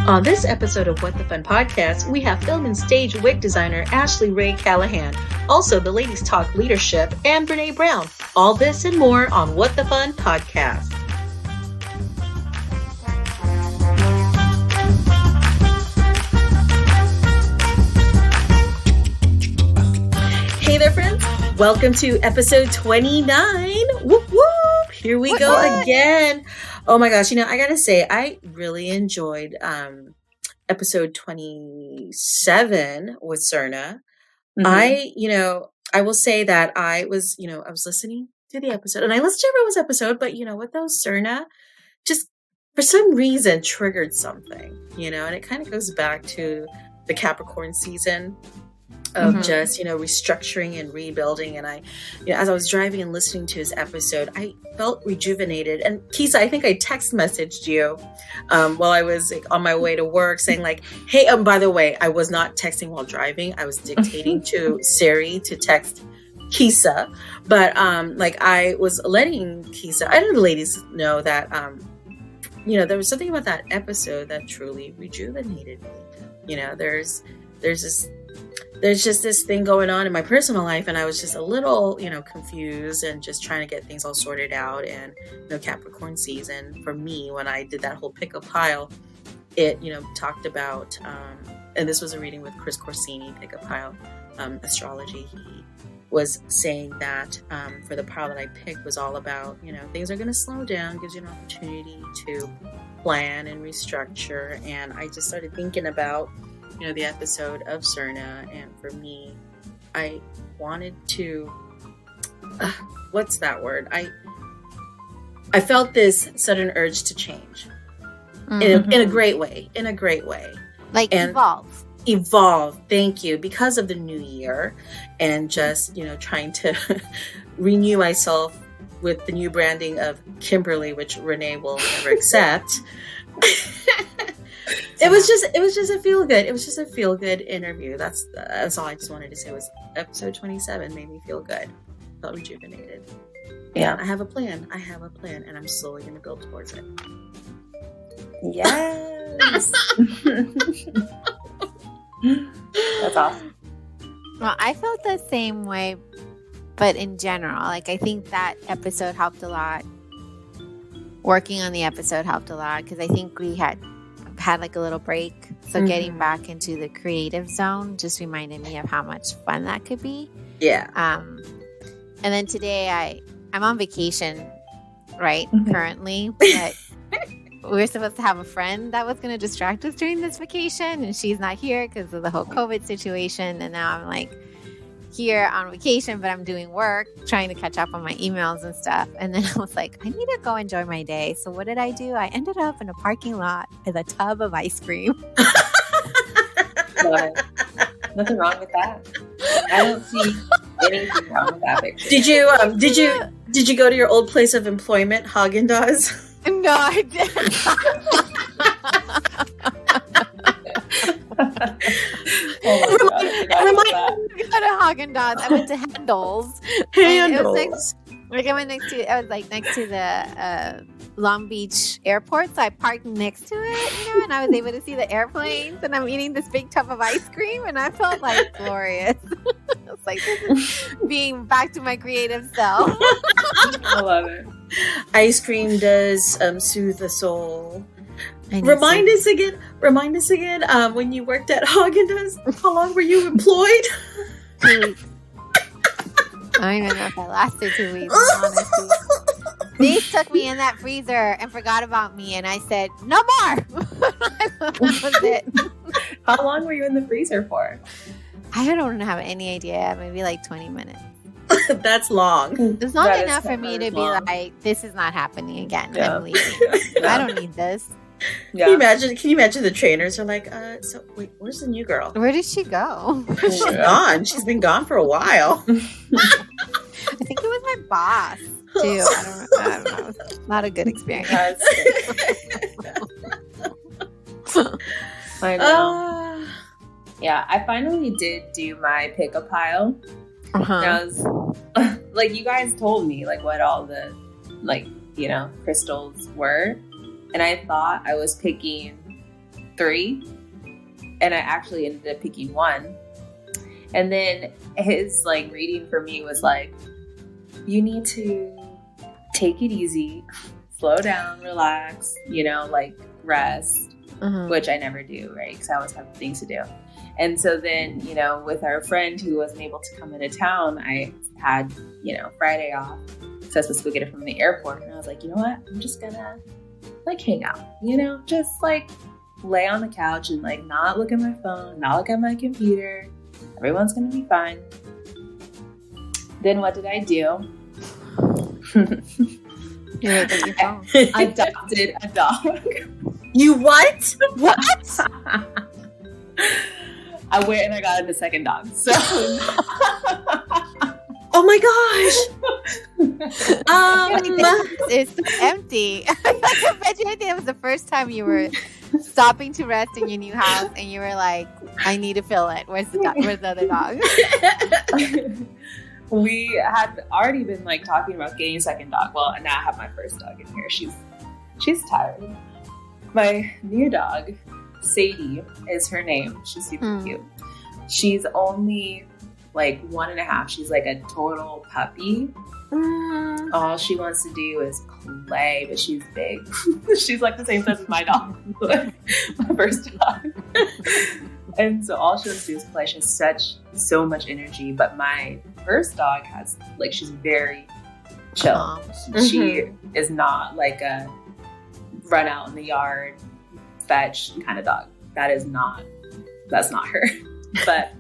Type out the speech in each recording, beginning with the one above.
On this episode of WtFun podcast, we have film and stage wig designer Rae Callahan, also the Ladies Talk Leadership, and Brene Brown. All this and more on WtFun podcast. Hey there, friends. Welcome to episode 29. Whoop, whoop. Here we go again. Oh my gosh. I gotta say, I really enjoyed episode 27 with Serna. Mm-hmm. I will say that I was listening to the episode, and I listened to everyone's episode, but with those Serna, just for some reason triggered something, and it kind of goes back to the Capricorn season of just, restructuring and rebuilding. And I, as I was driving and listening to his episode, I felt rejuvenated. And Kisa, I think I text messaged you while I was on my way to work saying like, hey, by the way, I was not texting while driving. I was dictating to Siri to text Kisa. But I was letting Kisa, I know the ladies know that, there was something about that episode that truly rejuvenated me. There's just this thing going on in my personal life, and I was just a little, confused and just trying to get things all sorted out. And, Capricorn season for me, when I did that whole pick-up pile, it, talked about, and this was a reading with Chris Corsini, pick-up pile astrology. He was saying that for the pile that I picked was all about, things are going to slow down, gives you an opportunity to plan and restructure. And I just started thinking about the episode of Serna, and for me, I wanted to, what's that word? I felt this sudden urge to change in a great way, Like evolve. Thank you. Because of the new year and just, trying to renew myself with the new branding of Kimberly, which Renee will never accept. It was just a feel good. It was just a feel good interview. That's all I just wanted to say. Was episode 27 made me feel good. Felt rejuvenated. Yeah. And I have a plan, and I'm slowly going to build towards it. Yes. That's awesome. Well, I felt the same way, but in general, I think that episode helped a lot. Working on the episode helped a lot because I think we had a little break. So getting back into the creative zone just reminded me of how much fun that could be. Yeah. And then today I'm on vacation, right? Currently, but we were supposed to have a friend that was going to distract us during this vacation, and she's not here because of the whole COVID situation. And now I'm here on vacation, but I'm doing work, trying to catch up on my emails and stuff. And then I was like, I need to go enjoy my day. So what did I do? I ended up in a parking lot with a tub of ice cream. Nothing wrong with that. I don't see anything wrong with that picture. Did you go to your old place of employment, Haagen-Dazs? No, I didn't. I went to Handles. I went next to the Long Beach airport, so I parked next to it, and I was able to see the airplanes, and I'm eating this big tub of ice cream, and I felt glorious. It's this is being back to my creative self. I love it. Ice cream does soothe the soul. Remind us again, when you worked at Haagen-Dazs, how long were you employed? 2 weeks. I don't even know if that lasted 2 weeks, honestly. They took me in that freezer and forgot about me, and I said, no more! That was it. How long were you in the freezer for? I don't have any idea. Maybe 20 minutes. That's long. It's not enough for me to be this is not happening again. Yeah. I'm leaving. I don't need this. Yeah. Can you imagine the trainers are like, so wait, where's the new girl? Where did she go? She's gone. She's been gone for a while. I think it was my boss too. I don't know. It's not a good experience. I know. Yeah, I finally did do my pick-up pile. I was you guys told me what all the crystals were. And I thought I was picking 3. And I actually ended up picking 1. And then his like reading for me was like, you need to take it easy, slow down, relax, you know, like rest, which I never do, right? Because I always have things to do. And so then, you know, with our friend who wasn't able to come into town, I had, you know, Friday off. So I was supposed to go get it from the airport. And I was like, you know what? I'm just gonna like hang out, you know, just like lay on the couch and like not look at my phone, not look at my computer. Everyone's gonna be fine. Then what did I do? I adopted a dog. You what? What? I went and I got a second dog. So oh my gosh. It's empty. I bet you it was the first time you were stopping to rest in your new house and you were like, I need to fill it. Where's the other dog? We had already been like talking about getting a second dog. Well, now I have my first dog in here. She's tired. My new dog, Sadie is her name. She's super cute. She's only like 1.5. She's like a total puppy. All she wants to do is play, but she's big. She's like the same size as my dog, my first dog. And so all she wants to do is play. She has so much energy. But my first dog has like, she's very chill. She is not like a run out in the yard, fetch kind of dog. That's not her. But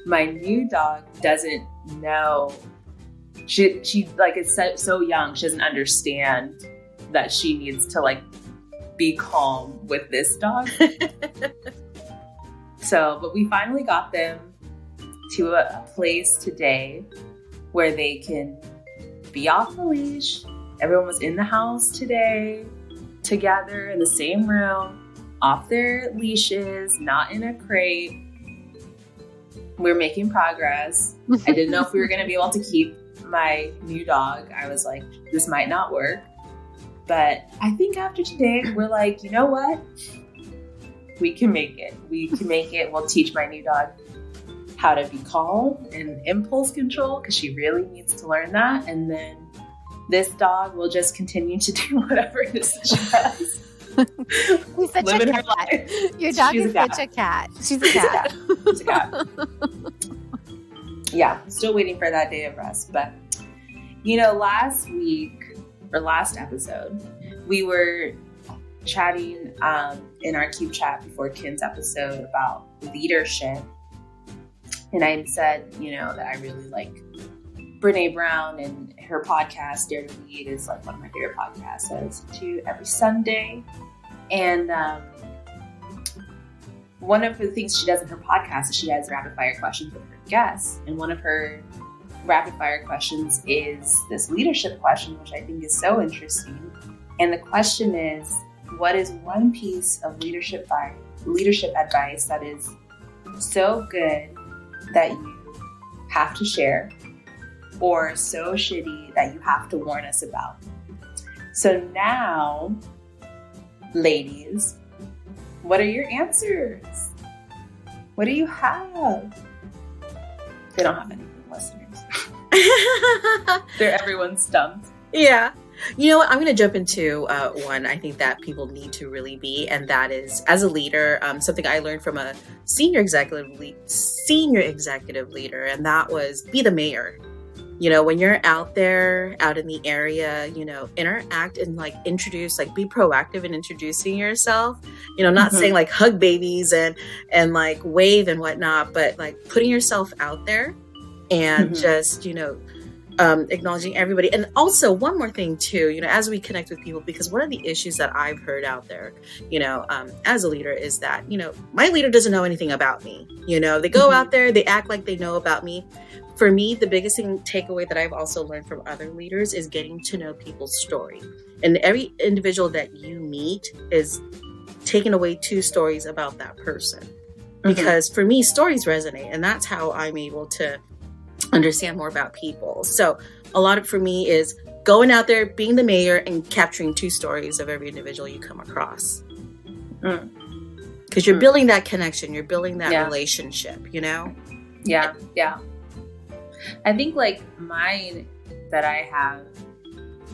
my new dog doesn't know. She like is so young. She doesn't understand that she needs to like be calm with this dog. So, but we finally got them to a place today where they can be off the leash. Everyone was in the house today, together in the same room, off their leashes, not in a crate. We're making progress. I didn't know if we were going to be able to keep my new dog. I was like, this might not work. But I think after today, we're like, you know what? We can make it. We'll teach my new dog how to be calm and impulse control because she really needs to learn that. And then this dog will just continue to do whatever it is that she does. She's such Living a her cat. life. Your dog She's is such a cat. She's a cat. She's a cat. Yeah, I'm still waiting for that day of rest. But, you know, last episode, we were chatting in our Cube chat before Ken's episode about leadership. And I said, you know, that I really like Brene Brown and her podcast, Dare to Lead, is like one of my favorite podcasts. I listen to every Sunday. And one of the things she does in her podcast is she has rapid fire questions with her guests. And one of her rapid fire questions is this leadership question, which I think is so interesting. And the question is, what is one piece of leadership advice that is so good that you have to share, or so shitty that you have to warn us about? So now, ladies, what are your answers? What do you have? They don't have anything, listeners. They're everyone's stumped. Yeah. You know what? I'm going to jump into one I think that people need to really be, and that is, as a leader, something I learned from a senior executive leader, and that was be the mayor. You know, when you're out there, out in the area, you know, interact and like introduce, like be proactive in introducing yourself. You know, not saying like hug babies and like wave and whatnot, but like putting yourself out there and just, you know, acknowledging everybody. And also one more thing too, you know, as we connect with people, because one of the issues that I've heard out there, you know, as a leader is that, you know, my leader doesn't know anything about me. You know, they go out there, they act like they know about me. For me, the biggest takeaway that I've also learned from other leaders is getting to know people's story. And every individual that you meet is taking away 2 stories about that person. Because for me, stories resonate, and that's how I'm able to understand more about people. So a lot of for me is going out there, being the mayor, and capturing 2 stories of every individual you come across. Because because you're building that connection, you're building that Yeah. relationship, you know? Yeah. I think like mine that I have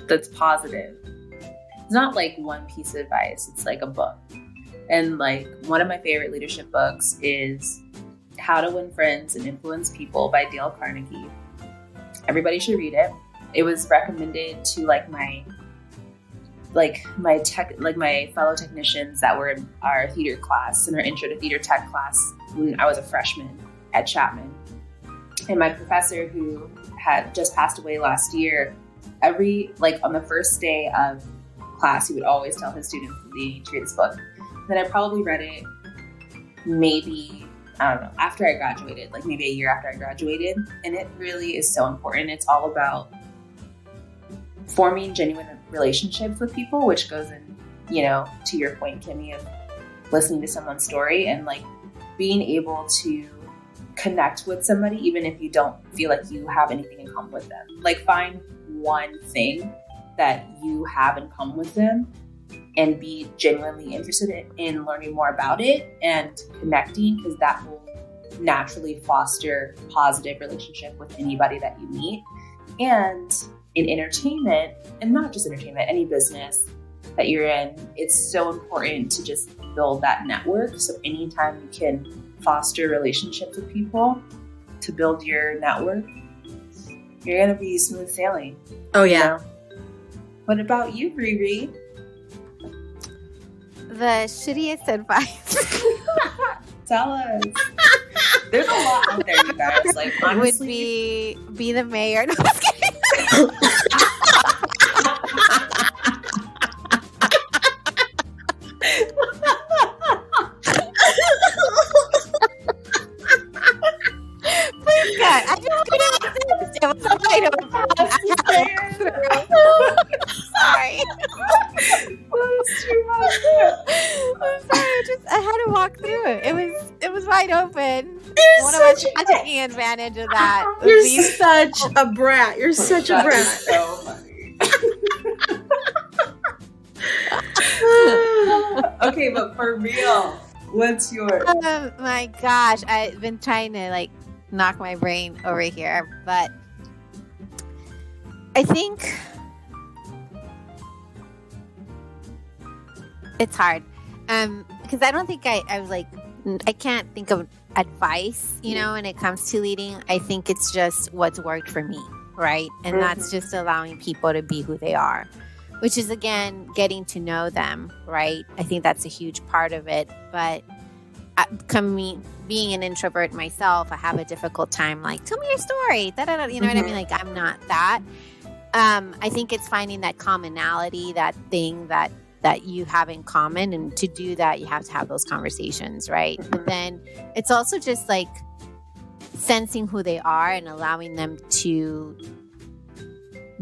that's positive, it's not like one piece of advice, it's like a book. And like one of my favorite leadership books is How to Win Friends and Influence People by Dale Carnegie. Everybody should read it. It was recommended to like my fellow technicians that were in our theater class, in our intro to theater tech class when I was a freshman at Chapman. And my professor, who had just passed away last year, on the first day of class, he would always tell his students that they need to read this book. Then I probably read it maybe, I don't know, after I graduated, like maybe a year after I graduated. And it really is so important. It's all about forming genuine relationships with people, which goes in, to your point, Kimmy, of listening to someone's story and like being able to connect with somebody, even if you don't feel like you have anything in common with them. Like find one thing that you have in common with them and be genuinely interested in learning more about it and connecting, because that will naturally foster positive relationship with anybody that you meet. And in entertainment, and not just entertainment, any business that you're in, it's so important to just build that network. So anytime you can foster relationships with people to build your network, you're going to be smooth sailing. Oh, yeah. What about you, Riri? The shittiest advice Tell us. There's a lot out there, you guys. Like, honestly, would be the mayor. No, I'm just kidding. Please, God, I just couldn't. It was so light of Sorry. I'm sorry. I had to walk through it. It was wide open. One of us had taking advantage of that. You're such a brat. You're such a brat. So funny. Okay, but for real, what's yours? My gosh, I've been trying to like knock my brain over here, but I think it's hard because I don't think I was like, I can't think of advice, when it comes to leading. I think it's just what's worked for me, right? And that's just allowing people to be who they are, which is, again, getting to know them, right? I think that's a huge part of it. But being an introvert myself, I have a difficult time, like, tell me your story, da-da-da, you know what I mean? Like, I'm not that. I think it's finding that commonality, that thing that you have in common. And to do that, you have to have those conversations, right? But then it's also just like sensing who they are and allowing them to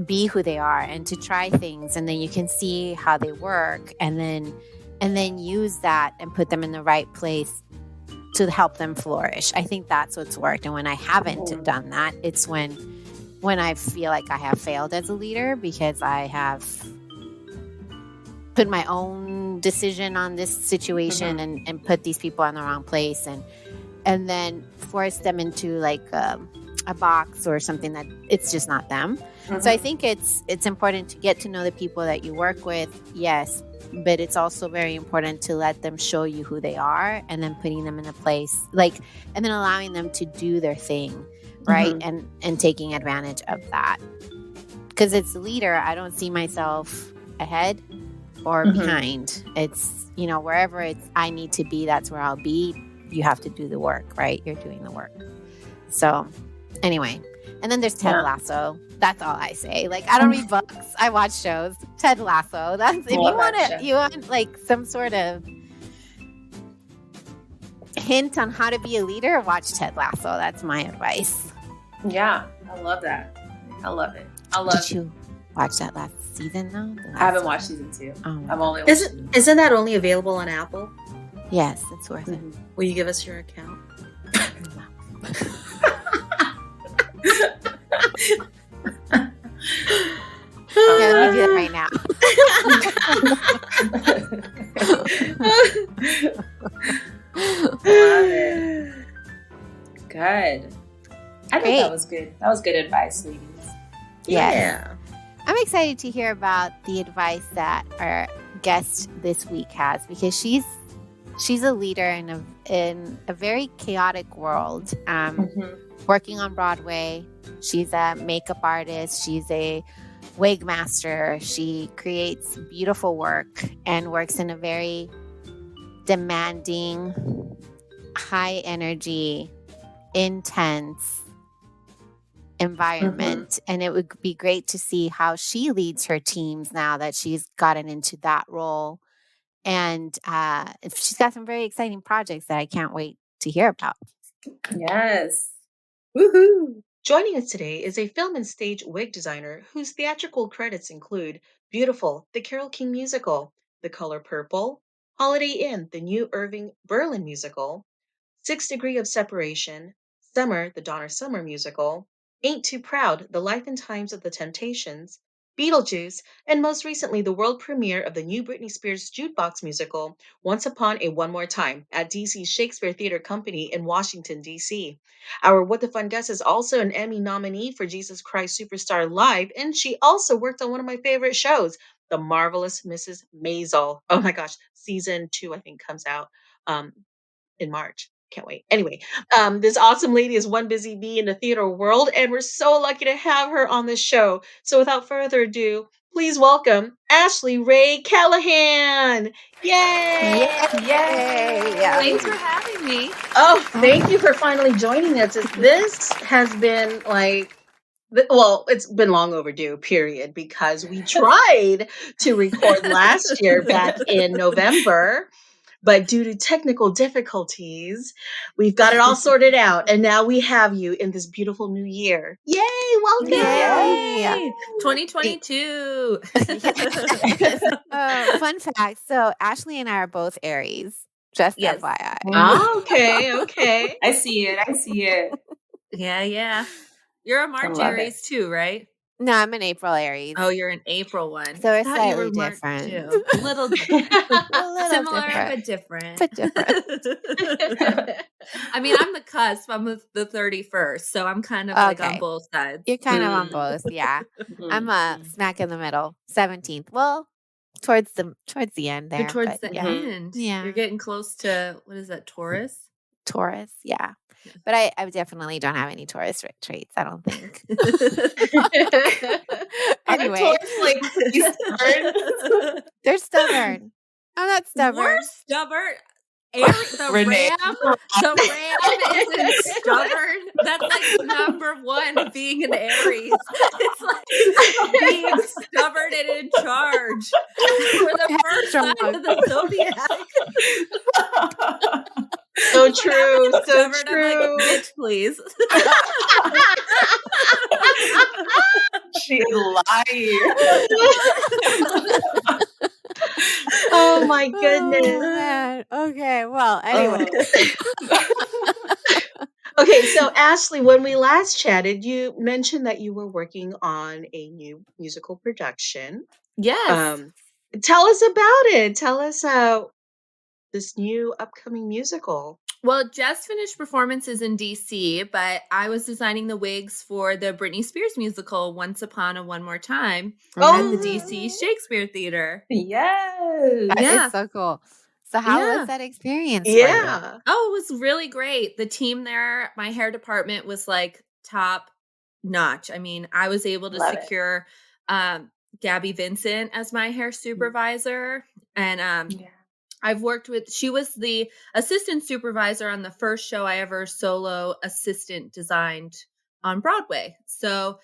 be who they are and to try things. And then you can see how they work and then use that and put them in the right place to help them flourish. I think that's what's worked. And when I haven't done that, it's when I feel like I have failed as a leader, because I have put my own decision on this situation and put these people in the wrong place and then force them into like a box or something that it's just not them. So I think it's important to get to know the people that you work with, yes, but it's also very important to let them show you who they are and then putting them in a place and then allowing them to do their thing, right? And taking advantage of that. Because it's a leader, I don't see myself ahead or behind. It's, wherever I need to be, that's where I'll be. You have to do the work, right? You're doing the work. So anyway, and then there's Ted Lasso. That's all I say. Like, I don't read books. I watch shows. Ted Lasso. That's if you want like some sort of hint on how to be a leader, watch Ted Lasso. That's my advice. Yeah, I love that. I love it. Did you watch that last season though? I haven't watched season 2. Oh, I've only watched Isn't that only available on Apple? yes, it's worth it. Will you give us your account? Yeah, let me do that right now. was good. That was good advice, ladies. Yes. Yeah. I'm excited to hear about the advice that our guest this week has, because she's a leader in a very chaotic world. Working on Broadway, she's a makeup artist. She's a wig master. She creates beautiful work and works in a very demanding, high energy, intense environment. And it would be great to see how she leads her teams now that she's gotten into that role. And she's got some very exciting projects that I can't wait to hear about. Yes. Woohoo! Joining us today is a film and stage wig designer whose theatrical credits include Beautiful, the Carole King musical, The Color Purple, Holiday Inn, the new Irving Berlin musical, 6 Degree of Separation, Summer, the Donner Summer musical, Ain't Too Proud, The Life and Times of the Temptations, Beetle Juice, and most recently the world premiere of the new Britney Spears jukebox musical, Once Upon a One More Time, at DC's Shakespeare Theater Company in Washington, D.C. Our WtFun guest is also an Emmy nominee for Jesus Christ Superstar Live, and she also worked on one of my favorite shows, The Marvelous Mrs. Maisel. Oh my gosh, season 2, I think, comes out in March. Can't wait. Anyway, this awesome lady is one busy bee in the theater world, and we're so lucky to have her on this show. So without further ado, please welcome Ashley Rae Callahan. Yay! Yay! Thanks for having me. Oh, thank you for finally joining us. This has been it's been long overdue, period, because we tried to record last year back in November. But due to technical difficulties, we've got it all sorted out. And now we have you in this beautiful new year. Yay! Welcome! Yay! 2022. Fun fact. So Ashley and I are both Aries. Just Yes. FYI. Okay. I see it. Yeah. You're a March Aries too, right? No, I'm an April Aries. Oh, you're an April one. So we're Thought you were slightly March different. too. A little different. A little Similar different. but different. But I mean, I'm the cusp. I'm the 31st, so I'm kind of like on both sides. You're kind of on both, yeah. I'm smack in the middle, 17th. Well, towards the end there. You're towards the yeah. end. Yeah. You're getting close to, what is that, Taurus? Taurus, yeah. But I definitely don't have any Taurus traits, I don't think. Anyway. They're stubborn. I'm not stubborn. You're stubborn. The ram isn't stubborn. That's like number one, being an Aries. It's like being stubborn and in charge. We're the first sign of the zodiac. So true. So Stubborn, true. I'm like, bitch, please. She's lying. Oh my goodness. Oh, man. Okay, well, anyway. Okay, so Ashley, when we last chatted, you mentioned that you were working on a new musical production. Yes. Tell us about it. Tell us this new upcoming musical. Well, just finished performances in DC, but I was designing the wigs for the Britney Spears musical Once Upon a One More Time at the DC Shakespeare Theater. Yes. That is so cool. So how was that experience? Yeah. Oh, it was really great. The team there, my hair department was like top notch. I mean, I was able to secure Gabby Vincent as my hair supervisor. And I've worked with, she was the assistant supervisor on the first show I ever solo assistant designed on Broadway. So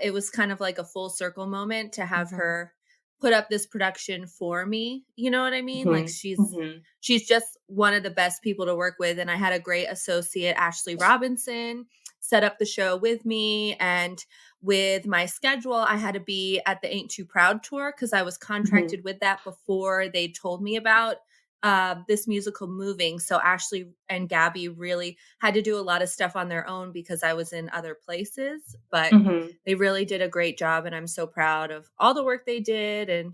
it was kind of like a full circle moment to have her put up this production for me. You know what I mean? Like she's just one of the best people to work with. And I had a great associate, Ashley Robinson, set up the show with me. And with my schedule, I had to be at the Ain't Too Proud tour because I was contracted with that before they told me about this musical moving. So Ashley and Gabby really had to do a lot of stuff on their own because I was in other places, but they really did a great job. And I'm so proud of all the work they did. And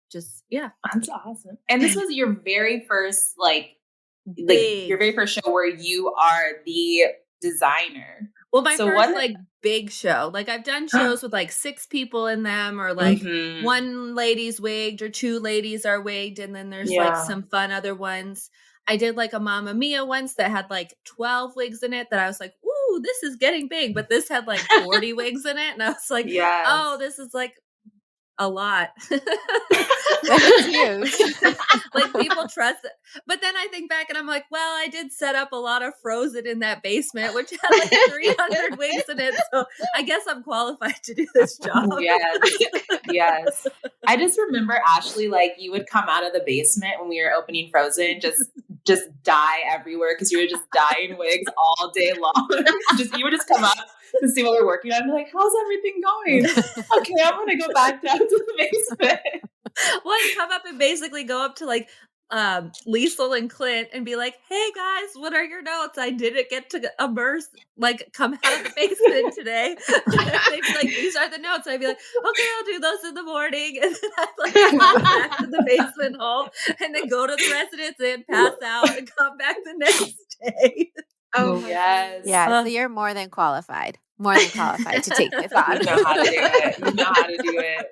just, That's awesome. And this was your very first, your very first show where you are the Designer. Well, my first like big show, like I've done shows with like 6 people in them, or like one lady's wigged or 2 ladies are wigged, and then there's like some fun other ones. I did like a Mamma Mia once that had like 12 wigs in it that I was like, ooh, this is getting big, but this had like 40 wigs in it, and I was like, oh, this is like a lot. That's huge. Like people trust it. But then I think back and I'm like, well, I did set up a lot of Frozen in that basement, which had like 300 wigs in it. So I guess I'm qualified to do this job. Yes. I just remember, Ashley, like you would come out of the basement when we were opening Frozen, just dye everywhere because you would just dye in wigs all day long. You would just come up to see what we're working on and be like, how's everything going? Okay, I'm going to go back down to the basement. Well, I'd come up and basically go up to like Liesl and Clint and be like, hey guys, what are your notes? I didn't get to immerse, like come out of the basement today. They'd be like, these are the notes. And I'd be like, okay, I'll do those in the morning. And then I'd like go back to the basement hall and then go to the residence and pass out and come back the next day. Oh, yes. Yeah, so you're more than qualified to take this on. You know how to do it.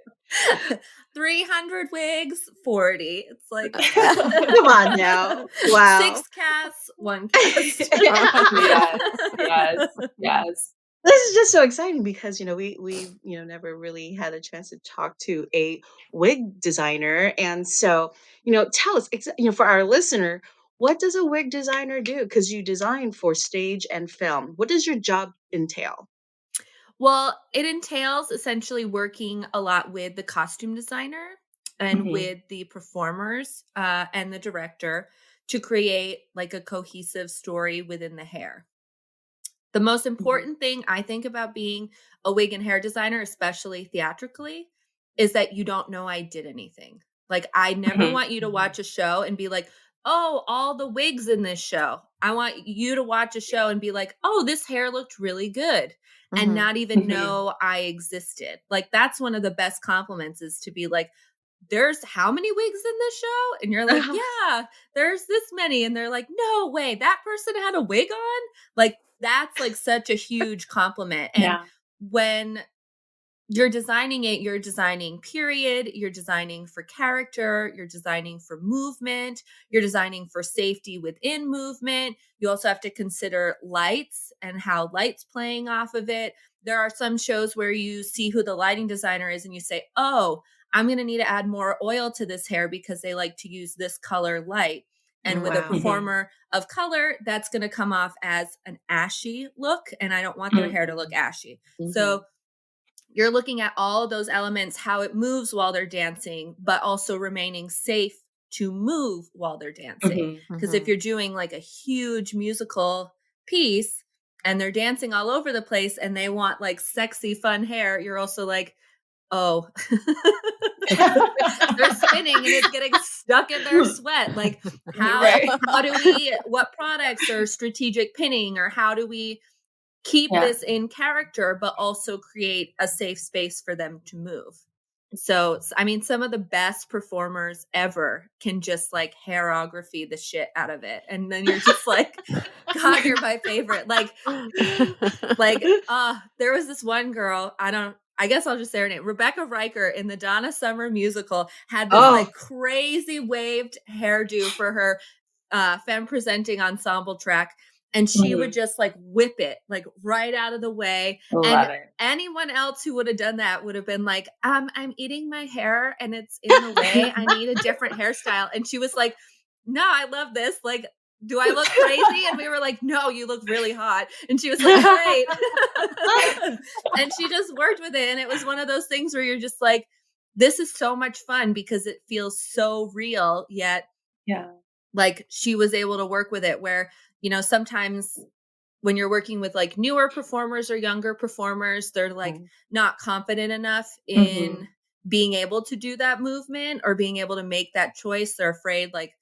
300 wigs, 40. It's like, come on now. Wow. 6 casts, 1 cast. Yes. This is just so exciting because, we never really had a chance to talk to a wig designer. And so, tell us, for our listener, what does a wig designer do? Because you design for stage and film. What does your job entail? Well, it entails essentially working a lot with the costume designer and with the performers and the director to create like a cohesive story within the hair. The most important thing I think about being a wig and hair designer, especially theatrically, is that you don't know I did anything. Like I never want you to watch a show and be like, oh, all the wigs in this show. I want you to watch a show and be like, oh, this hair looked really good. And not even know I existed. Like that's one of the best compliments is to be like, there's how many wigs in this show? And you're like, yeah, there's this many. And they're like, no way, that person had a wig on? Like that's like such a huge compliment. And when you're designing it, you're designing period, you're designing for character, you're designing for movement, you're designing for safety within movement. You also have to consider lights and how light's playing off of it. There are some shows where you see who the lighting designer is and you say, oh, I'm going to need to add more oil to this hair because they like to use this color light. And with a performer of color, that's going to come off as an ashy look. And I don't want their hair to look ashy. So you're looking at all of those elements, how it moves while they're dancing, but also remaining safe to move while they're dancing. Because if you're doing like a huge musical piece and they're dancing all over the place and they want like sexy, fun hair, you're also like, oh, they're spinning and it's getting stuck in their sweat. Like how do we, what products are strategic pinning, or how do we keep this in character, but also create a safe space for them to move? So, I mean, some of the best performers ever can just like hairography the shit out of it. And then you're just like, God, you're my favorite. Like, there was this one girl, I guess I'll just say her name. Rebecca Riker in the Donna Summer musical had this like crazy waved hairdo for her femme presenting ensemble track. And she would just like whip it like right out of the way. Anyone else who would have done that would have been like, I'm eating my hair and it's in the way. I need a different hairstyle. And she was like, no, I love this. Like, do I look crazy? And we were like, no, you look really hot. And she was like, great. And she just worked with it. And it was one of those things where you're just like, this is so much fun because it feels so real. Yet, like she was able to work with it where, sometimes when you're working with like newer performers or younger performers, they're like not confident enough in being able to do that movement or being able to make that choice. They're afraid like,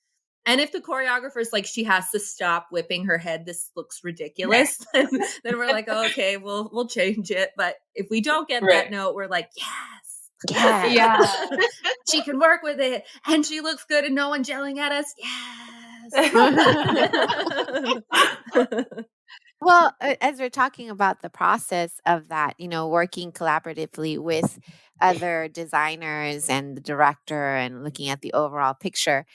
and if the choreographer's like, she has to stop whipping her head, this looks ridiculous. Then we're like, oh, okay, we'll change it. But if we don't get that note, we're like, yes, she can work with it and she looks good and no one's yelling at us. Yes. Well, as we're talking about the process of that, working collaboratively with other designers and the director and looking at the overall picture,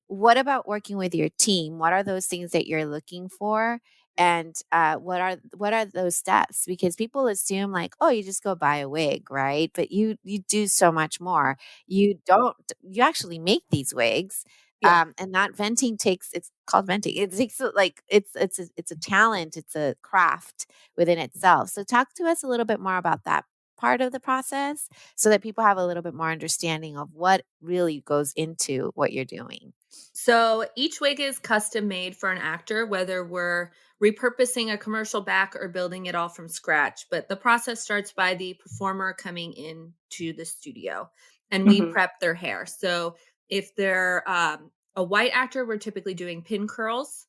what about working with your team? What are those things that you're looking for? And what are those steps? Because people assume like, oh, you just go buy a wig, right? But you do so much more. You don't. You actually make these wigs, Yeah. and that venting takes. It's called venting. It takes like it's a talent. It's a craft within itself. So talk to us a little bit more about that part of the process so that people have a little bit more understanding of what really goes into what you're doing. So each wig is custom made for an actor, whether we're repurposing a commercial back or building it all from scratch. But the process starts by the performer coming into the studio and we prep their hair. So if they're a white actor, we're typically doing pin curls.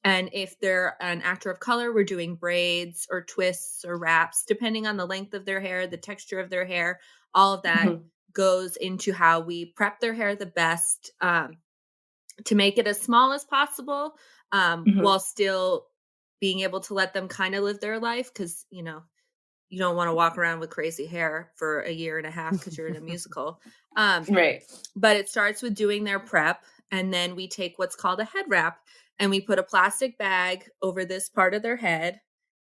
And if they're an actor of color, we're doing braids or twists or wraps, depending on the length of their hair, the texture of their hair. All of that goes into how we prep their hair the best. To make it as small as possible, while still being able to let them kind of live their life. Cause you don't want to walk around with crazy hair for a year and a half because you're in a musical. Right. But it starts with doing their prep. And then we take what's called a head wrap and we put a plastic bag over this part of their head.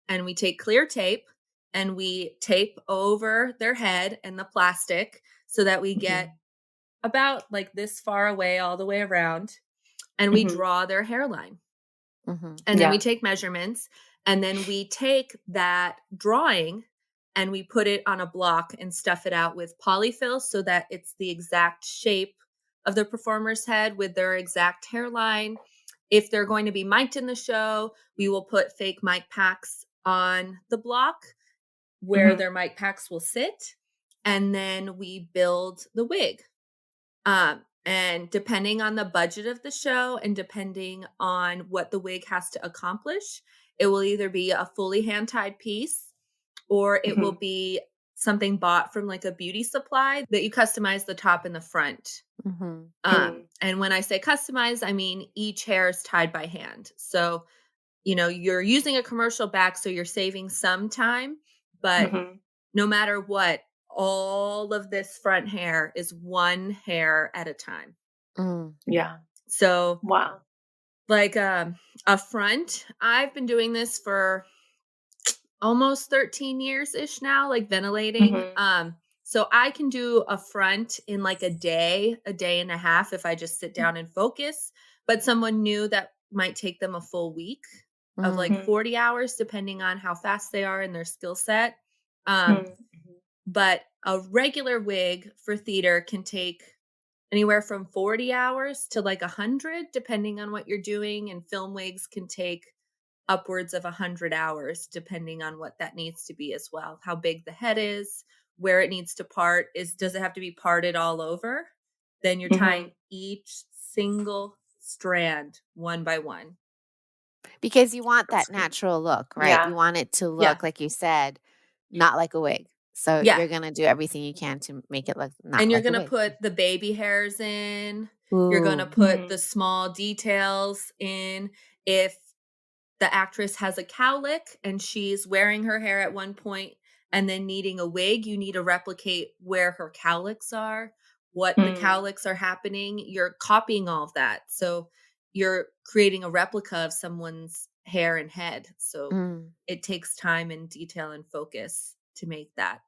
And we take clear tape and we tape over their head and the plastic so that we get about like this far away all the way around. And we draw their hairline. And then we take measurements and then we take that drawing and we put it on a block and stuff it out with polyfill so that it's the exact shape of the performer's head with their exact hairline. If they're going to be mic'd in the show, we will put fake mic packs on the block where their mic packs will sit. And then we build the wig. And depending on the budget of the show and depending on what the wig has to accomplish, it will either be a fully hand-tied piece or it will be something bought from like a beauty supply that you customize the top and the front. And when I say customize, I mean each hair is tied by hand. So, you're using a commercial back, so you're saving some time, but no matter what, all of this front hair is one hair at a time. Yeah. So, wow. Like a front, I've been doing this for almost 13 years ish now, like ventilating. So I can do a front in like a day and a half if I just sit down and focus. But someone new that might take them a full week of like 40 hours, depending on how fast they are in their skill set. But a regular wig for theater can take anywhere from 40 hours to like 100, depending on what you're doing. And film wigs can take upwards of 100 hours, depending on what that needs to be as well. How big the head is, where it needs to part. Does it have to be parted all over? Then you're tying each single strand one by one. Because you want that natural look, right? Yeah. You want it to look, like you said, not like a wig. So you're going to do everything you can to make it look not and you're like a going to wig. put the baby hairs in. You're going to put the small details in. If the actress has a cowlick and she's wearing her hair at one point and then needing a wig, you need to replicate where her cowlicks are, what the cowlicks are happening. You're copying all of that. So you're creating a replica of someone's hair and head. So it takes time and detail and focus to make that,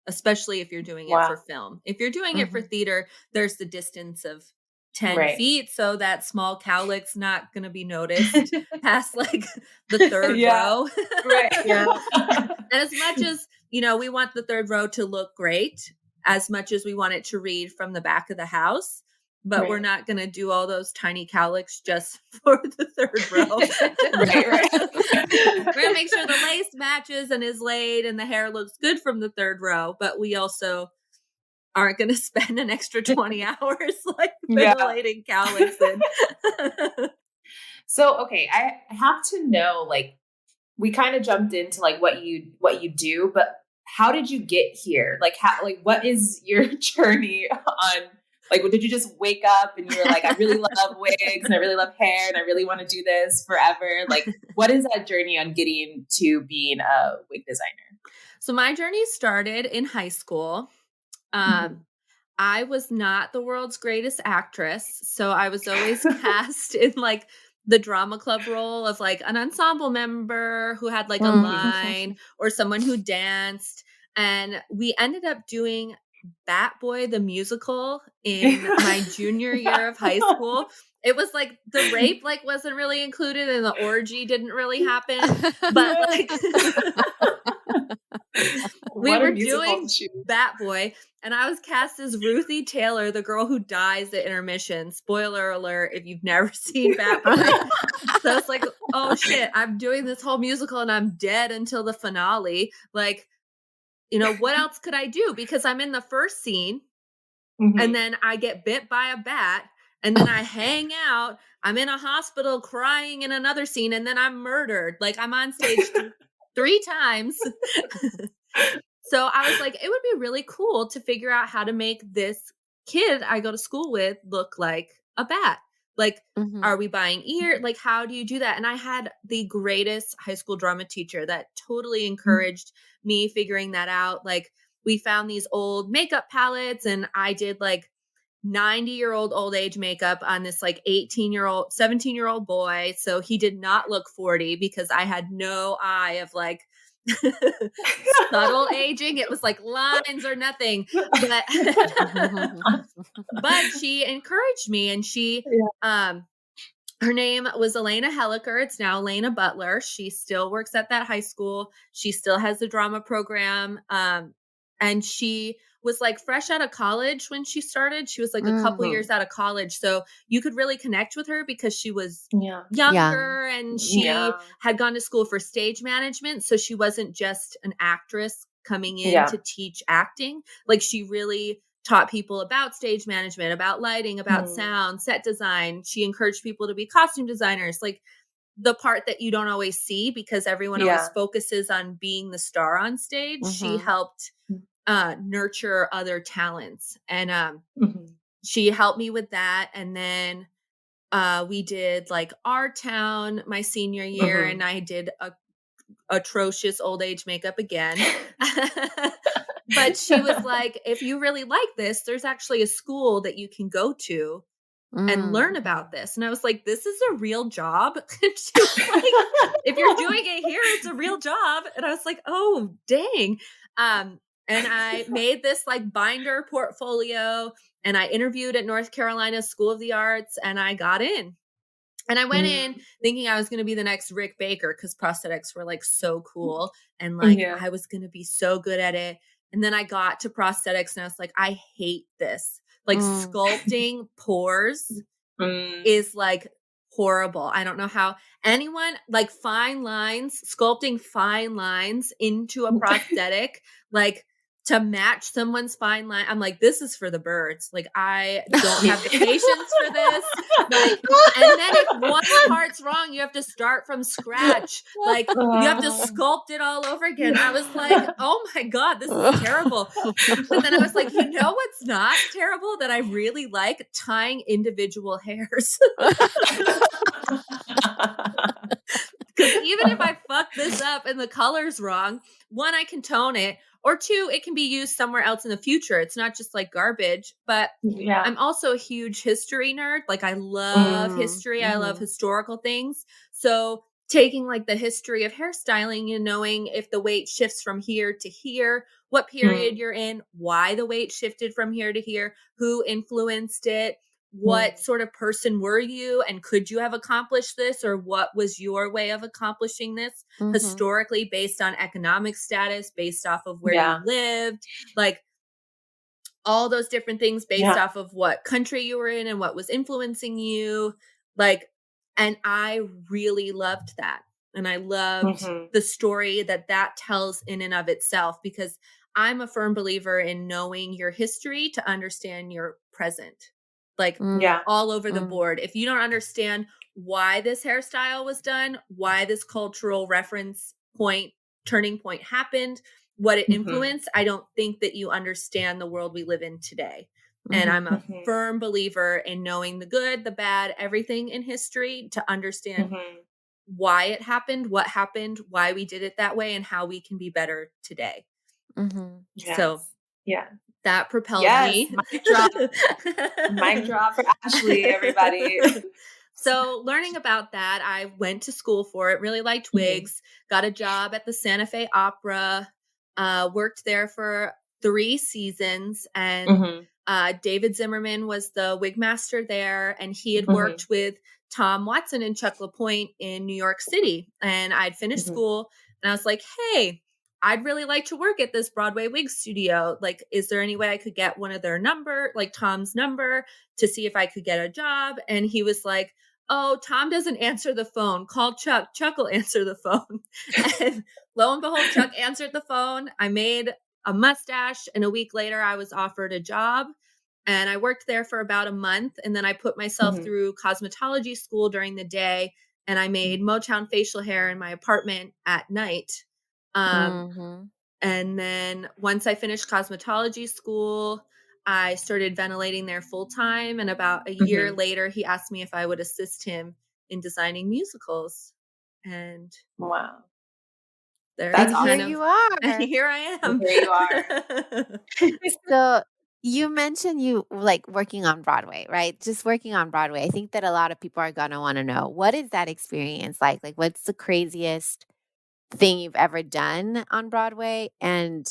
especially if you're doing it for film. If you're doing it for theater, there's the distance of 10 feet. So that small cowlick's not going to be noticed past like the third row. And as much as, we want the third row to look great, as much as we want it to read from the back of the house, but we're not going to do all those tiny cowlicks just for the third row. We're going to make sure the lace matches and is laid and the hair looks good from the third row, but we also aren't going to spend an extra 20 hours like ventilating cowlicks in. So, okay, I have to know, like, we kind of jumped into like what you do, but how did you get here? Like, what is your journey on Like, did you just wake up and you were like, I really love wigs and I really love hair and I really want to do this forever? Like, what is that journey on getting to being a wig designer? So my journey started in high school. I was not the world's greatest actress, so I was always cast in like the drama club role of like an ensemble member who had like a line or someone who danced. And we ended up doing Bat Boy the musical in my junior year of high school. It was like the rape like wasn't really included and the orgy didn't really happen, but like we were doing Bat Boy, and I was cast as Ruthie Taylor, the girl who dies at intermission. Spoiler alert if you've never seen Bat Boy. So I was like, oh shit, I'm doing this whole musical and I'm dead until the finale. Like, you know, what else could I do? Because I'm in the first scene and then I get bit by a bat and then I hang out. I'm in a hospital crying in another scene and then I'm murdered. Like I'm on stage 3 times. So I was like, it would be really cool to figure out how to make this kid I go to school with look like a bat. Like, are we buying ear? Like, how do you do that? And I had the greatest high school drama teacher that totally encouraged me figuring that out. Like, we found these old makeup palettes and I did like 90-year-old old age makeup on this like 18-year-old, 17-year-old boy. So he did not look 40 because I had no eye of like subtle aging. It was like lines or nothing. But she encouraged me and she her name was Elena Helliker. It's now Elena Butler. She still works at that high school. She still has the drama program. And she was like fresh out of college when she started. She was like a couple years out of college. So you could really connect with her because she was younger and she had gone to school for stage management. So she wasn't just an actress coming in to teach acting. Like she really taught people about stage management, about lighting, about sound, set design. She encouraged people to be costume designers. Like the part that you don't always see because everyone always focuses on being the star on stage. She helped nurture other talents. And she helped me with that. And then we did like Our Town my senior year and I did atrocious old age makeup again. But she was like, if you really like this, there's actually a school that you can go to and learn about this. And I was like, this is a real job. And she was like, if you're doing it here, it's a real job. And I was like, oh, dang. And I made this like binder portfolio and I interviewed at North Carolina School of the Arts and I got in. And I went in thinking I was going to be the next Rick Baker because prosthetics were like so cool. And like I was going to be so good at it. And then I got to prosthetics and I was like, I hate this. Like sculpting pores is like horrible. I don't know how anyone like sculpting fine lines into a prosthetic, like to match someone's fine line. I'm like, this is for the birds. Like, I don't have the patience for this. Like, and then if one part's wrong, you have to start from scratch. Like, you have to sculpt it all over again. I was like, oh my God, this is terrible. But then I was like, you know what's not terrible that I really like? Tying individual hairs. Because even if I fuck this up and the color's wrong, 1, I can tone it, or 2, it can be used somewhere else in the future. It's not just like garbage, but I'm also a huge history nerd. Like I love history. I love historical things. So taking like the history of hairstyling and knowing if the weight shifts from here to here, what period you're in, why the weight shifted from here to here, who influenced it, what sort of person were you and could you have accomplished this, or what was your way of accomplishing this historically based on economic status, based off of where you lived, like all those different things based off of what country you were in and what was influencing you. Like, and I really loved that. And I loved the story that tells in and of itself, because I'm a firm believer in knowing your history to understand your present. Like all over the board. If you don't understand why this hairstyle was done, why this cultural reference point, turning point happened, what it influenced, I don't think that you understand the world we live in today. And I'm a Mhm. firm believer in knowing the good, the bad, everything in history to understand why it happened, what happened, why we did it that way, and how we can be better today. Yes. So yeah. that propelled Yes. me. Mic drop. Mic drop for Ashley, everybody. So learning about that, I went to school for it, really liked wigs, got a job at the Santa Fe Opera, worked there for 3 seasons, and David Zimmerman was the wig master there, and he had worked with Tom Watson and Chuck LaPointe in New York City. And I'd finished school, and I was like, hey, I'd really like to work at this Broadway wig studio. Like, is there any way I could get one of their number, like Tom's number, to see if I could get a job? And he was like, oh, Tom doesn't answer the phone. Call Chuck. Chuck will answer the phone. And lo and behold, Chuck answered the phone. I made a mustache, and a week later I was offered a job. And I worked there for about a month. And then I put myself through cosmetology school during the day. And I made Motown facial hair in my apartment at night. And then once I finished cosmetology school, I started ventilating there full time. And about a year later, he asked me if I would assist him in designing musicals. And wow. That's awesome. Here you are. And here I am. Here you are. So you mentioned you like working on Broadway, right? Just working on Broadway. I think that a lot of people are going to want to know, what is that experience like? Like, what's the craziest thing you've ever done on Broadway, and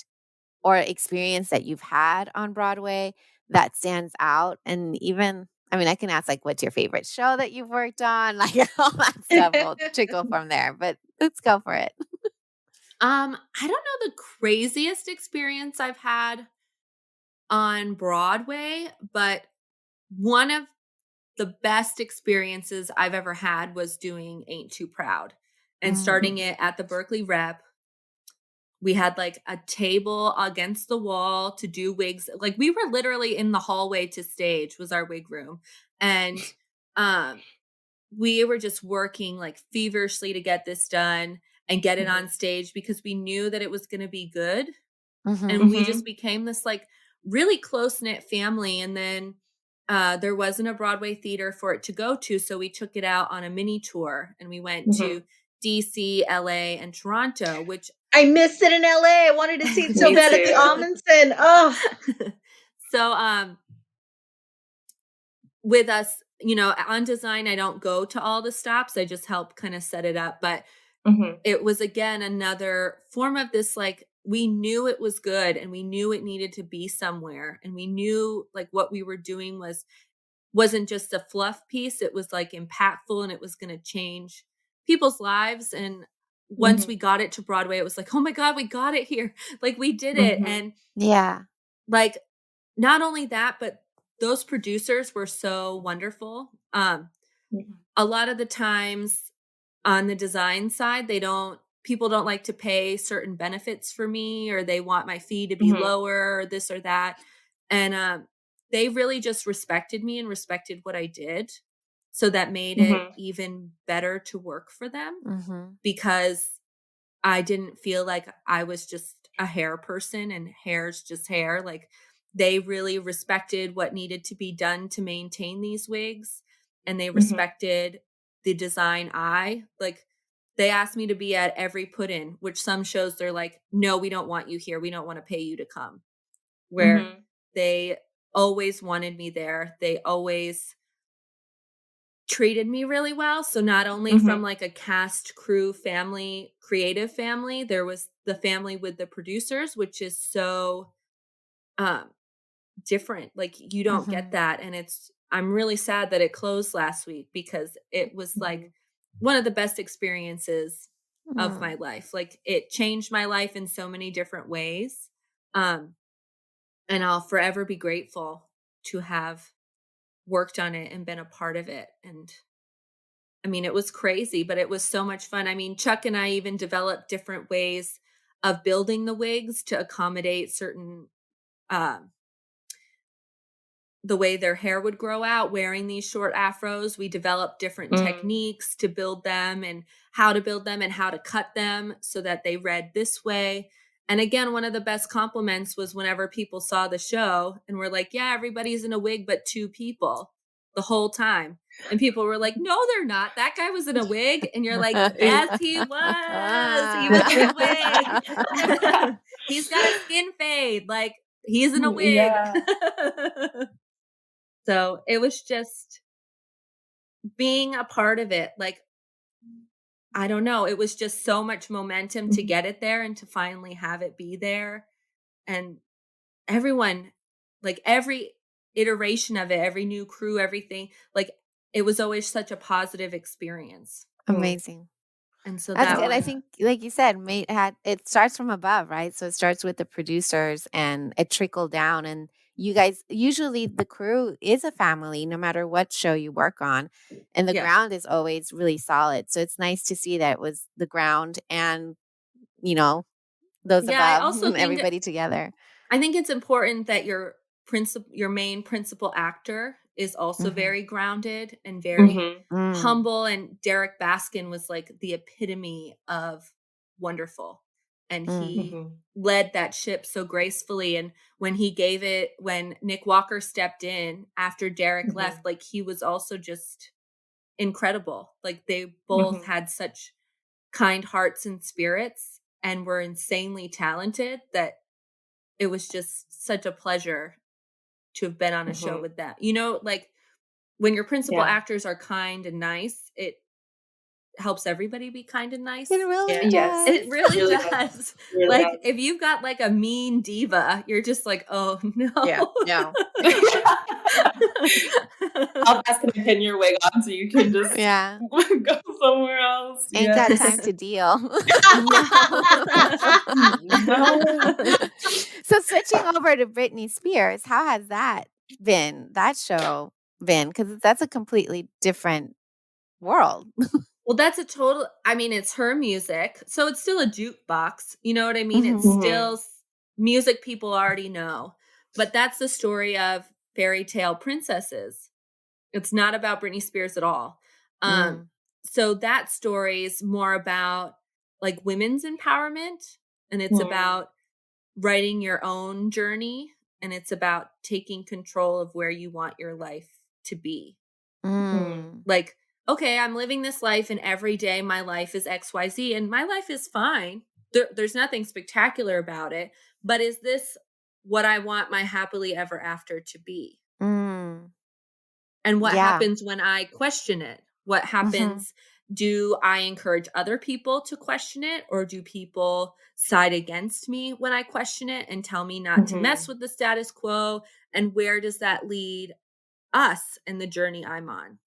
or experience that you've had on Broadway that stands out? And even, I mean, I can ask like, what's your favorite show that you've worked on? Like all that stuff will trickle from there, but let's go for it. I don't know the craziest experience I've had on Broadway, but one of the best experiences I've ever had was doing Ain't Too Proud and starting it at the Berkeley Rep. We had like a table against the wall to do wigs. Like we were literally in the hallway to stage was our wig room. And we were just working like feverishly to get this done and get it on stage because we knew that it was going to be good. And we just became this like really close-knit family. And then there wasn't a Broadway theater for it to go to. So we took it out on a mini tour and we went to DC, LA, and Toronto, which I missed it in LA. I wanted to see it so bad at the Amundsen. Oh. So with us, you know, on design, I don't go to all the stops. I just help kind of set it up. But it was, again, another form of this, like, we knew it was good and we knew it needed to be somewhere. And we knew like what we were doing wasn't just a fluff piece. It was like impactful and it was going to change people's lives. And once we got it to Broadway, it was like, oh my God, we got it here. Like we did it. And like, not only that, but those producers were so wonderful. A lot of the times on the design side, people don't like to pay certain benefits for me, or they want my fee to be lower or this or that. And they really just respected me and respected what I did. So that made it even better to work for them because I didn't feel like I was just a hair person and hair's just hair. Like they really respected what needed to be done to maintain these wigs. And they respected the design eye. Like they asked me to be at every put-in, which some shows they're like, no, we don't want you here. We don't want to pay you to come. Where they always wanted me there. They always treated me really well. So not only from like a cast, crew, family, creative family, there was the family with the producers, which is so different. Like you don't get that. And I'm really sad that it closed last week because it was like one of the best experiences of my life. Like it changed my life in so many different ways. And I'll forever be grateful to have worked on it and been a part of it. And I mean, it was crazy, but it was so much fun. I mean, Chuck and I even developed different ways of building the wigs to accommodate certain, the way their hair would grow out wearing these short afros. We developed different techniques to build them and how to build them and how to cut them so that they read this way. And again, one of the best compliments was whenever people saw the show and were like, yeah, everybody's in a wig, but 2 people the whole time. And people were like, no, they're not. That guy was in a wig. And you're like, yes, he was. He was in a wig. He's got a skin fade. Like, he's in a wig. Yeah. So it was just being a part of it. Like, I don't know. It was just so much momentum to get it there and to finally have it be there. And everyone, like every iteration of it, every new crew, everything, like it was always such a positive experience. Amazing. And so That's that good. I was, think, like you said, it starts from above, right? So it starts with the producers and it trickled down. And you guys, usually the crew is a family, no matter what show you work on. And the Yeah. ground is always really solid. So it's nice to see that it was the ground and, you know, those I above also and think everybody together. I think it's important that your main principal actor is also very grounded and very humble. And Derek Baskin was like the epitome of wonderful. And he led that ship so gracefully. And when Nick Walker stepped in after Derek left, like he was also just incredible. Like they both had such kind hearts and spirits and were insanely talented that it was just such a pleasure to have been on a show with them. You know, like when your principal actors are kind and nice, it helps everybody be kind and nice. It really does. Yes. It really does. Really Like does. if you've got like a mean diva, you're just like, oh no. Yeah. No. How fast can I pin your wig on so you can just go somewhere else? Ain't got time to deal. So switching over to Britney Spears, how has that show been? Because that's a completely different world. Well, that's it's her music. So it's still a jukebox. You know what I mean? It's still music people already know. But that's the story of fairy tale princesses. It's not about Britney Spears at all. So that story is more about like women's empowerment. And it's about writing your own journey. And it's about taking control of where you want your life to be. Like, okay, I'm living this life and every day my life is XYZ and my life is fine. There's nothing spectacular about it. But is this what I want my happily ever after to be? And what happens when I question it? What happens? Do I encourage other people to question it? Or do people side against me when I question it and tell me not to mess with the status quo? And where does that lead us in the journey I'm on?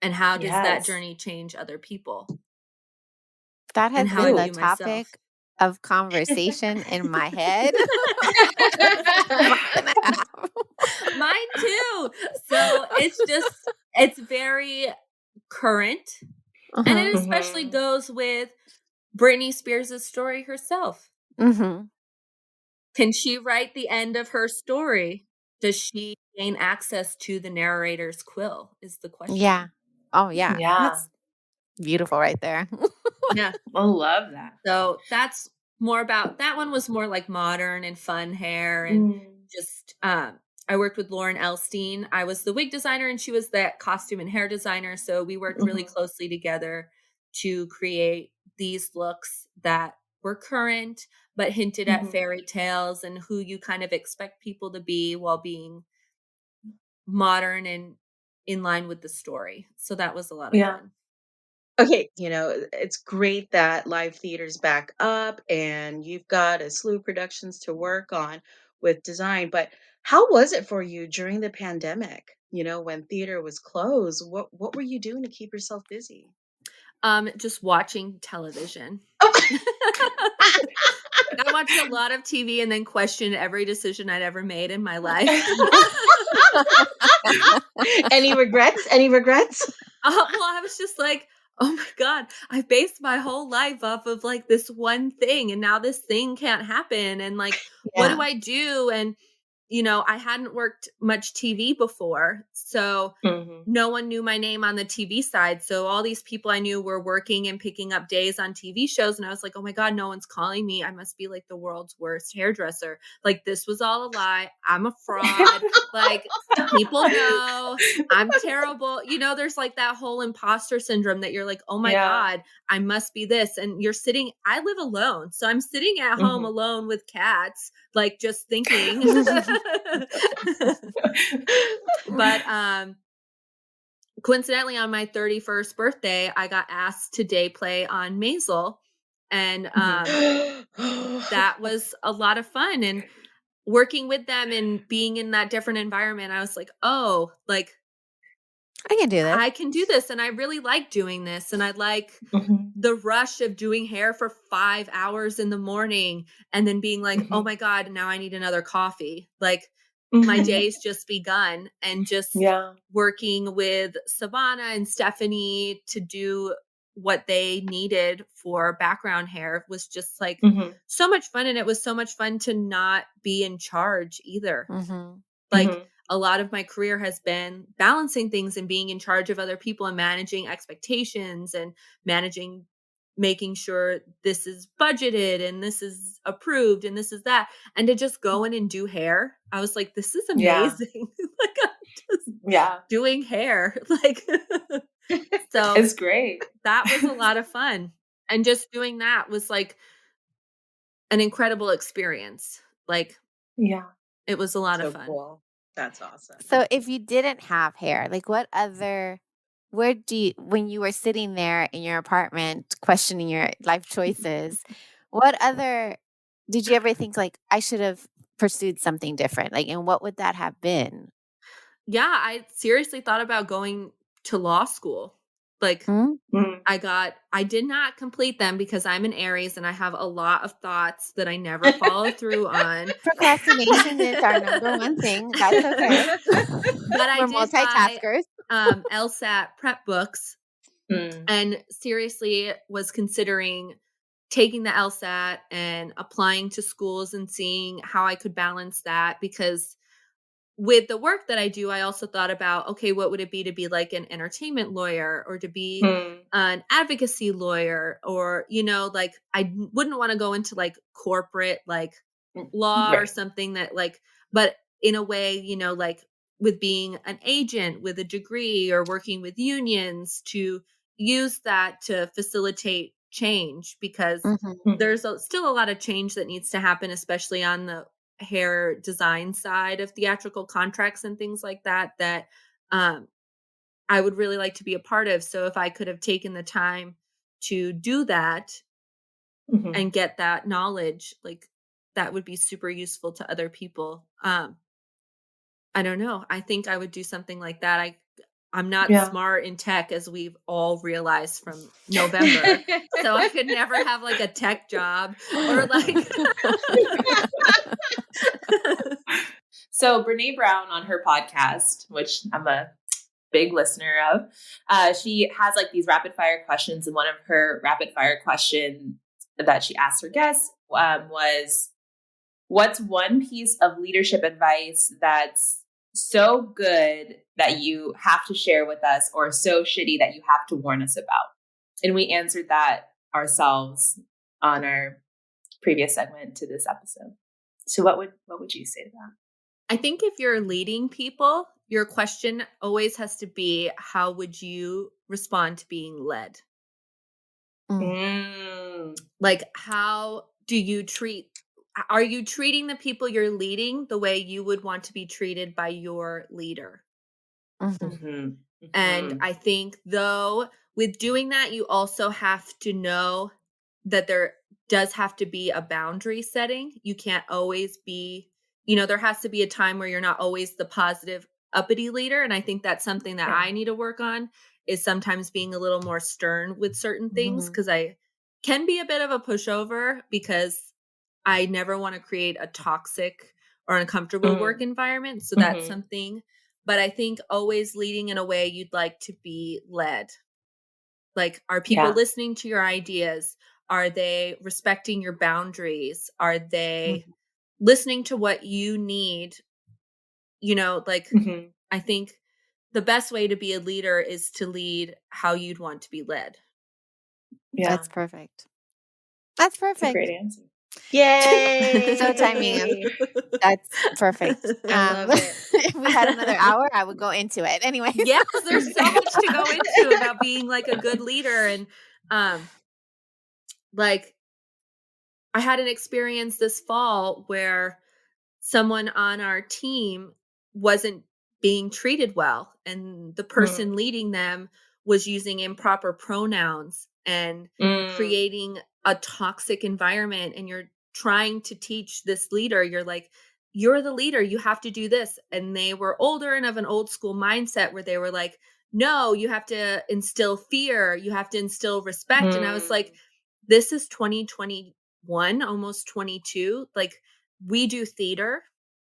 And how does that journey change other people? That has been the topic of conversation in my head. Mine too. So it's very current. And it especially goes with Britney Spears' story herself. Can she write the end of her story? Does she gain access to the narrator's quill is the question. Yeah. Oh, yeah. That's beautiful right there. Yeah. I love that. So that's more about, that one was more like modern and fun hair and just, I worked with Lauren Elstein. I was the wig designer and she was the costume and hair designer. So we worked really closely together to create these looks that were current, but hinted at fairy tales and who you kind of expect people to be while being modern and in line with the story. So that was a lot of fun. Okay, it's great that live theater's back up and you've got a slew of productions to work on with design, but how was it for you during the pandemic? When theater was closed, what were you doing to keep yourself busy? Just watching television. I watched a lot of TV and then questioned every decision I'd ever made in my life. Any regrets? Well, I was just like, oh my God, I based my whole life off of like this one thing and now this thing can't happen. And like, what do I do? And I hadn't worked much TV before. So no one knew my name on the TV side. So all these people I knew were working and picking up days on TV shows. And I was like, oh my God, no one's calling me. I must be like the world's worst hairdresser. Like, this was all a lie. I'm a fraud. Like, people know I'm terrible. There's like that whole imposter syndrome that you're like, oh my God, I must be this. And you're sitting, I live alone. So I'm sitting at home alone with cats, like just thinking. But coincidentally, on my 31st birthday, I got asked to day play on Maisel, and that was a lot of fun. And working with them and being in that different environment, I was like, oh, like, I can do this. I can do this. And I really like doing this. And I like the rush of doing hair for 5 hours in the morning and then being like, oh my God, now I need another coffee. Like, my day's just begun, and just working with Savannah and Stephanie to do what they needed for background hair was just like so much fun. And it was so much fun to not be in charge either. Like, a lot of my career has been balancing things and being in charge of other people and managing expectations and making sure this is budgeted and this is approved and this is that. And to just go in and do hair, I was like, this is amazing. Like, I'm just doing hair. Like, so it's great. That was a lot of fun. And just doing that was like an incredible experience. Like, it was a lot of fun. Cool. That's awesome. So if you didn't have hair, like when you were sitting there in your apartment questioning your life choices, did you ever think like, I should have pursued something different? Like, and what would that have been? Yeah, I seriously thought about going to law school. Like, I did not complete them because I'm an Aries and I have a lot of thoughts that I never follow through on. Procrastination is our number one thing. That's okay. But I We're multitaskers. LSAT prep books, and seriously was considering taking the LSAT and applying to schools and seeing how I could balance that, because with the work that I do, I also thought about, okay, what would it be to be like an entertainment lawyer or to be an advocacy lawyer, or, like, I wouldn't want to go into like corporate, like law or something that like, but in a way, like with being an agent with a degree or working with unions, to use that to facilitate change, because there's still a lot of change that needs to happen, especially on the hair design side of theatrical contracts and things like that I would really like to be a part of. So if I could have taken the time to do that and get that knowledge, like, that would be super useful to other people. I don't know. I think I would do something like that. I'm not smart in tech, as we've all realized from November. So I could never have like a tech job or like. So Brene Brown on her podcast, which I'm a big listener of, she has like these rapid fire questions. And one of her rapid fire questions that she asked her guests was, what's one piece of leadership advice that's so good that you have to share with us, or so shitty that you have to warn us about? And we answered that ourselves on our previous segment to this episode. So what would you say to that? I think if you're leading people, your question always has to be, how would you respond to being led? Like, how do you are you treating the people you're leading the way you would want to be treated by your leader? And I think, though, with doing that, you also have to know that there does have to be a boundary setting. You can't always be, there has to be a time where you're not always the positive, uppity leader. And I think that's something that I need to work on, is sometimes being a little more stern with certain things, because I can be a bit of a pushover, because I never want to create a toxic or uncomfortable work environment. So that's something. But I think always leading in a way you'd like to be led. Like, are people listening to your ideas? Are they respecting your boundaries? Are they listening to what you need you know, like Mhm. I think the best way to be a leader is to lead how you'd want to be led. Yeah. That's perfect. That's That's a perfect. great answer. Yay! So timing. That's perfect. I love it. If we had another hour, I would go into it. Anyways. Yes, there's so much to go into about being like a good leader. And like I had an experience this fall where someone on our team wasn't being treated well, and the person leading them was using improper pronouns and creating a toxic environment. And you're trying to teach this leader, you're like, you're the leader, you have to do this. And they were older and of an old school mindset where they were like, no, you have to instill fear, you have to instill respect. And I was like, this is 2021, almost 22. Like, we do theater,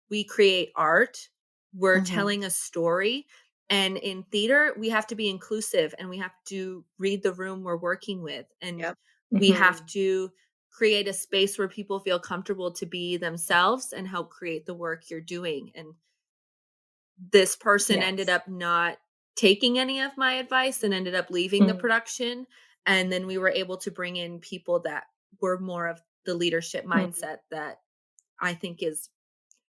we create art, we're telling a story. And in theater, we have to be inclusive, and we have to read the room we're working with. And we have to create a space where people feel comfortable to be themselves and help create the work you're doing. And this person ended up not taking any of my advice and ended up leaving the production. And then we were able to bring in people that were more of the leadership mindset that I think is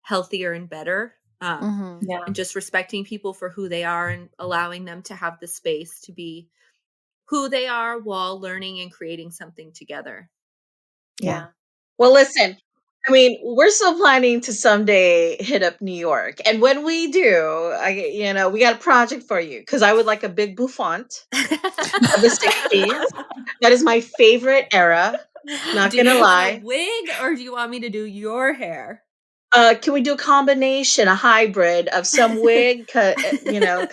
healthier and better. And just respecting people for who they are and allowing them to have the space to be who they are while learning and creating something together. Yeah. Well, listen, I mean, we're still planning to someday hit up New York. And when we do, we got a project for you, because I would like a big bouffant of the 60s. That is my favorite era. Not Do gonna you lie. want a wig, or do you want me to do your hair? Can we do a combination, a hybrid of some wig? Because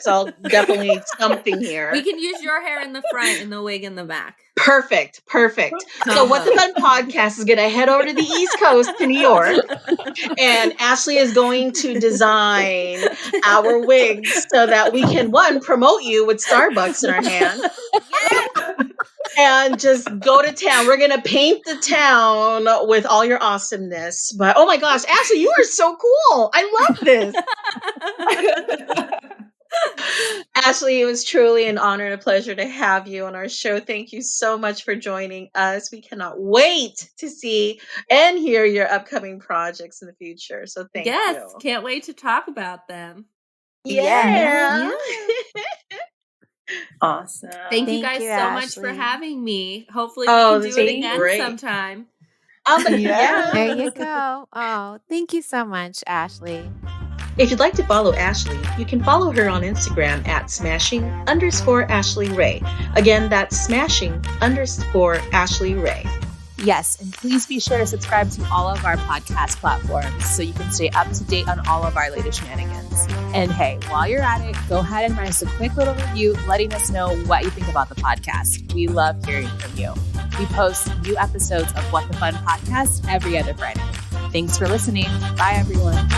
I'll definitely need something here. We can use your hair in the front and the wig in the back. Perfect. So What the Fun podcast is going to head over to the East Coast to New York, and Ashley is going to design our wigs so that we can, one, promote you with Starbucks in our hand. And just go to town. We're going to paint the town with all your awesomeness. But oh my gosh, Ashley, you are so cool. I love this. Ashley, it was truly an honor and a pleasure to have you on our show. Thank you so much for joining us. We cannot wait to see and hear your upcoming projects in the future. So thank you. Yes, can't wait to talk about them. Yeah. Awesome. Thank you guys so much for having me. Hopefully we can do it again sometime. Yeah. There you go. Oh, thank you so much, Ashley. If you'd like to follow Ashley, you can follow her on Instagram at smashing_Ashley Rae. Again, that's smashing_Ashley Rae. Yes, and please be sure to subscribe to all of our podcast platforms so you can stay up to date on all of our latest shenanigans. And hey, while you're at it, go ahead and write us a quick little review letting us know what you think about the podcast. We love hearing from you. We post new episodes of What the Fun podcast every other Friday. Thanks for listening. Bye, everyone.